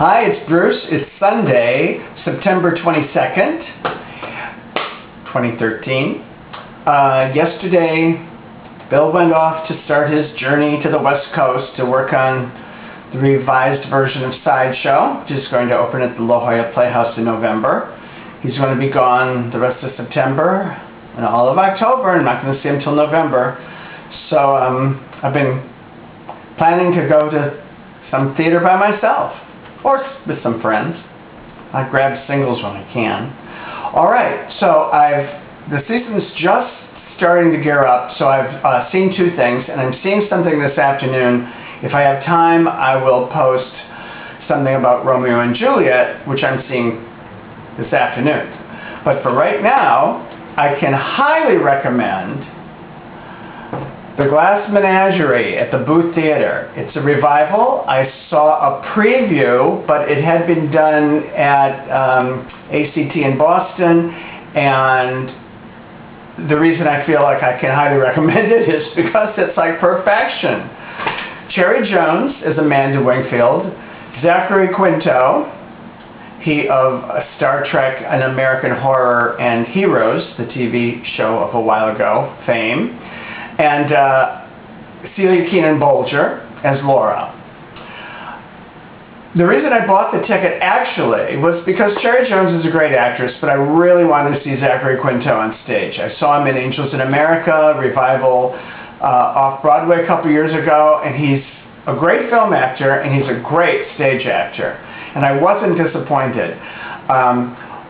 Hi, it's Bruce. It's Sunday, September 22nd, 2013. Yesterday, Bill went off to start his journey to the West Coast to work on the revised version of Sideshow, which is going to open at the La Jolla Playhouse in November. He's going to be gone the rest of September and all of October. I'm not going to see him till November. So I've been planning to go to some theater by myself, or with some friends. I grab singles when I can. Alright, so the season's just starting to gear up, so I've seen two things, and I'm seeing something this afternoon. If I have time, I will post something about Romeo and Juliet, which I'm seeing this afternoon. But for right now, I can highly recommend The Glass Menagerie at the Booth Theater. It's a revival. I saw a preview, but it had been done at ACT in Boston, and the reason I feel like I can highly recommend it is because it's like perfection. Cherry Jones is Amanda Wingfield. Zachary Quinto, he of Star Trek, An American Horror, and Heroes, the TV show of a while ago, fame. And Celia Keenan-Bolger as Laura. The reason I bought the ticket actually was because Cherry Jones is a great actress, but I really wanted to see Zachary Quinto on stage. I saw him in Angels in America, revival off Broadway a couple years ago, and he's a great film actor and he's a great stage actor. And I wasn't disappointed.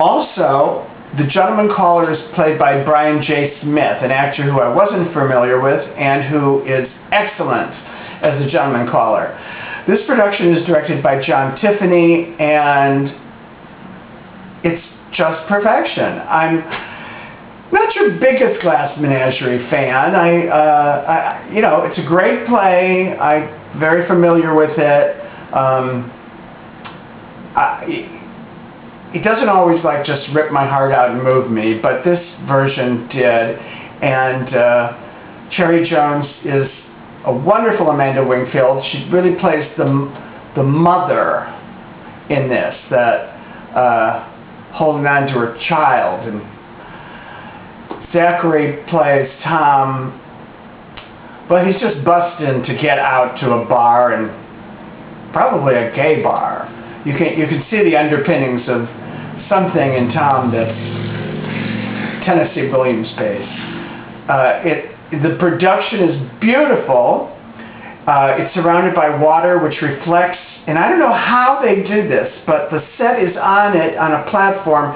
Also, the gentleman caller is played by Brian J. Smith, an actor who I wasn't familiar with and who is excellent as the gentleman caller. This production is directed by John Tiffany, and it's just perfection. I'm not your biggest Glass Menagerie fan. You know, it's a great play. I'm very familiar with it. It doesn't always like just rip my heart out and move me, but this version did. And Cherry Jones is a wonderful Amanda Wingfield. She really plays the mother in this, that holding on to her child. And Zachary plays Tom, but he's just busting to get out to a bar, and probably a gay bar. You can see the underpinnings of something in Tom that's Tennessee Williams based. The production is beautiful. It's surrounded by water, which reflects, and I don't know how they did this, but the set is on a platform,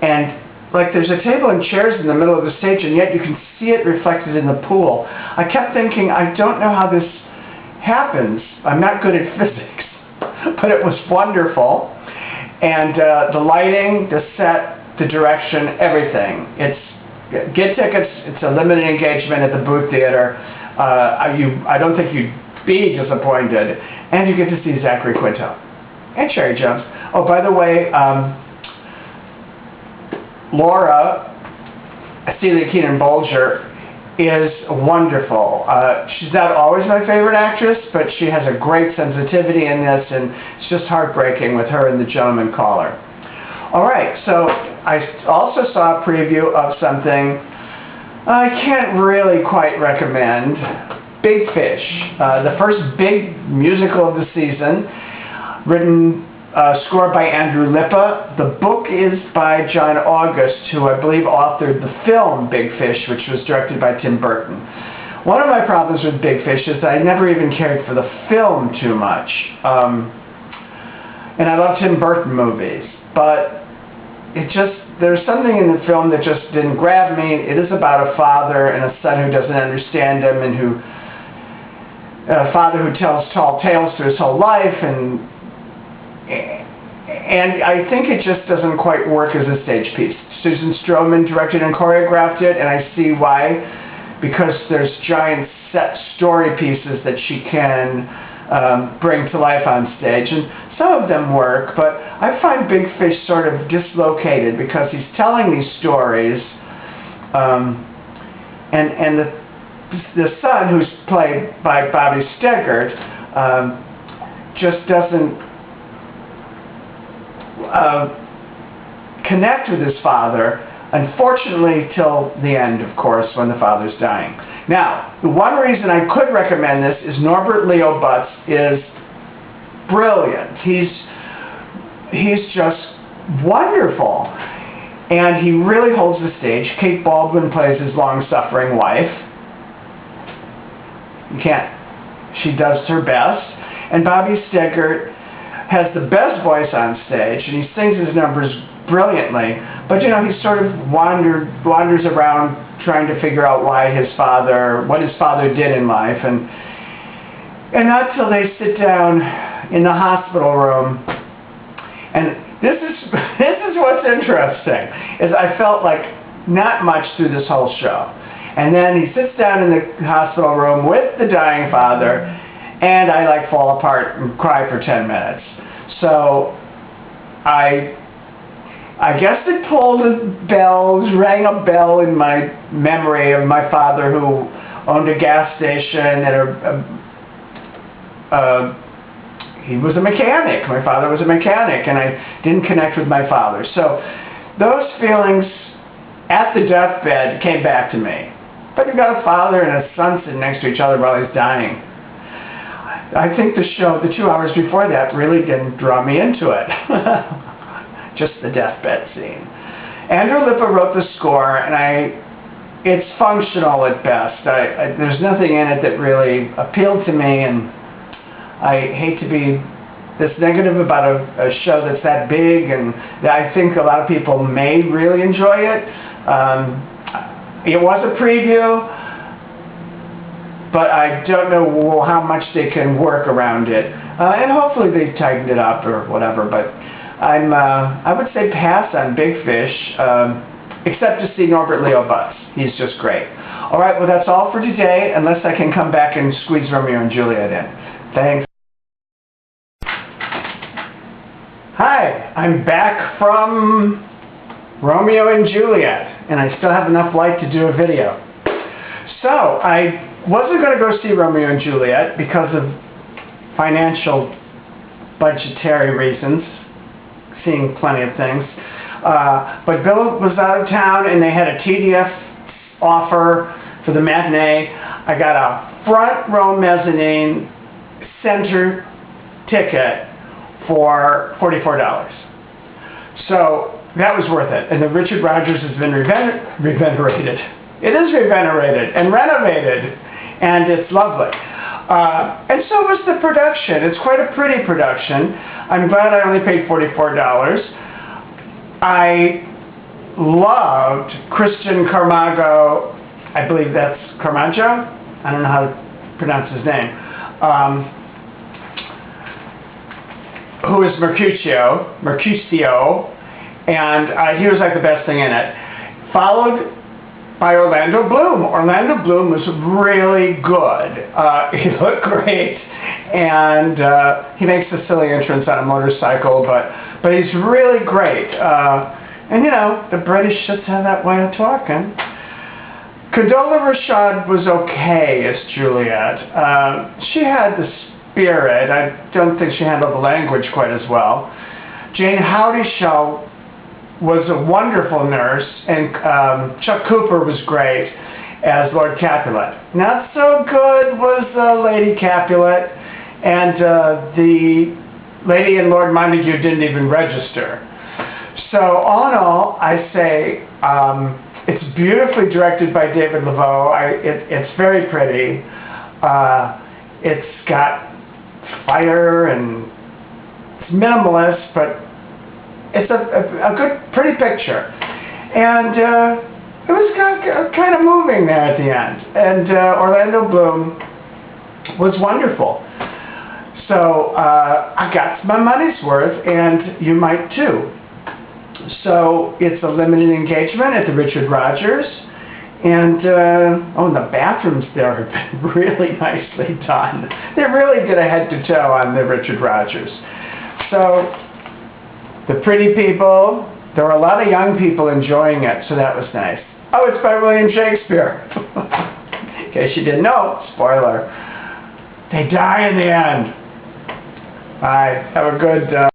and like there's a table and chairs in the middle of the stage, and yet you can see it reflected in the pool. I kept thinking, I don't know how this happens. I'm not good at physics. But it was wonderful, and the lighting, the set, the direction, everything. Get tickets. It's a limited engagement at the Booth Theater. I don't think you'd be disappointed, and you get to see Zachary Quinto and Cherry Jones. Oh, by the way, Laura, Celia Keenan-Bolger, is wonderful. She's not always my favorite actress, but she has a great sensitivity in this, and it's just heartbreaking with her and the gentleman caller. Alright, so I also saw a preview of something I can't really quite recommend. Big Fish, the first big musical of the season, scored by Andrew Lippa. The book is by John August, who I believe authored the film Big Fish, which was directed by Tim Burton. One of my problems with Big Fish is that I never even cared for the film too much. And I love Tim Burton movies, but there's something in the film that just didn't grab me. It is about a father and a son who doesn't understand him, and a father who tells tall tales through his whole life, and I think it just doesn't quite work as a stage piece. Susan Stroman directed and choreographed it, and I see why, because there's giant set story pieces that she can bring to life on stage, and some of them work, but I find Big Fish sort of dislocated because he's telling these stories, and the son, who's played by Bobby Steggert, just doesn't connect with his father, unfortunately, till the end, of course, when the father's dying. Now, the one reason I could recommend this is Norbert Leo Butz is brilliant. He's just wonderful. And he really holds the stage. Kate Baldwin plays his long-suffering wife. She does her best. And Bobby Steggert has the best voice on stage, and he sings his numbers brilliantly. But you know, he sort of wanders around trying to figure out what his father did in life, and not till they sit down in the hospital room. And this is what's interesting, is I felt like not much through this whole show. And then he sits down in the hospital room with the dying father, and I like fall apart and cry for 10 minutes. So I guess it rang a bell in my memory of my father, who owned a gas station and he was a mechanic. My father was a mechanic, and I didn't connect with my father. So those feelings at the deathbed came back to me. But you've got a father and a son sitting next to each other while he's dying. I think the 2 hours before that really didn't draw me into it. Just the deathbed scene. Andrew Lippa wrote the score, and it's functional at best. There's nothing in it that really appealed to me, and I hate to be this negative about a show that's that big, and I think a lot of people may really enjoy it. It was a preview, but I don't know how much they can work around it. And hopefully they tightened it up or whatever, but I would say pass on Big Fish, except to see Norbert Leo Butz. He's just great. All right, well, that's all for today, unless I can come back and squeeze Romeo and Juliet in. Thanks. Hi, I'm back from Romeo and Juliet, and I still have enough light to do a video. So, I wasn't going to go see Romeo and Juliet because of financial, budgetary reasons, seeing plenty of things. But Bill was out of town, and they had a TDF offer for the matinee. I got a front row mezzanine center ticket for $44. So that was worth it. And the Richard Rodgers has been revenerated. It is revenerated and renovated, and it's lovely. And so was the production. It's quite a pretty production. I'm glad I only paid $44. I loved Christian Carmago. I believe that's Carmaggio? I don't know how to pronounce his name. Who is Mercutio, and he was like the best thing in it. Followed by Orlando Bloom. Orlando Bloom was really good. He looked great, and he makes a silly entrance on a motorcycle, but he's really great. And you know, the British just have that way of talking. Condola Rashad was okay as Juliet. She had the spirit. I don't think she handled the language quite as well. Jane Howdishell was a wonderful nurse, and Chuck Cooper was great as Lord Capulet. Not so good was Lady Capulet, and the lady in Lord Montague didn't even register. So all in all, I say it's beautifully directed by David Laveau. It's very pretty. It's got fire, and it's minimalist, but it's a good, pretty picture. And it was kind of moving there at the end. And Orlando Bloom was wonderful. So I got my money's worth, and you might too. So it's a limited engagement at the Richard Rodgers. And the bathrooms there have been really nicely done. They really did a head to toe on the Richard Rodgers. So the pretty people, there were a lot of young people enjoying it, so that was nice. Oh, it's by William Shakespeare. In case you didn't know, spoiler. They die in the end. Bye. Have a good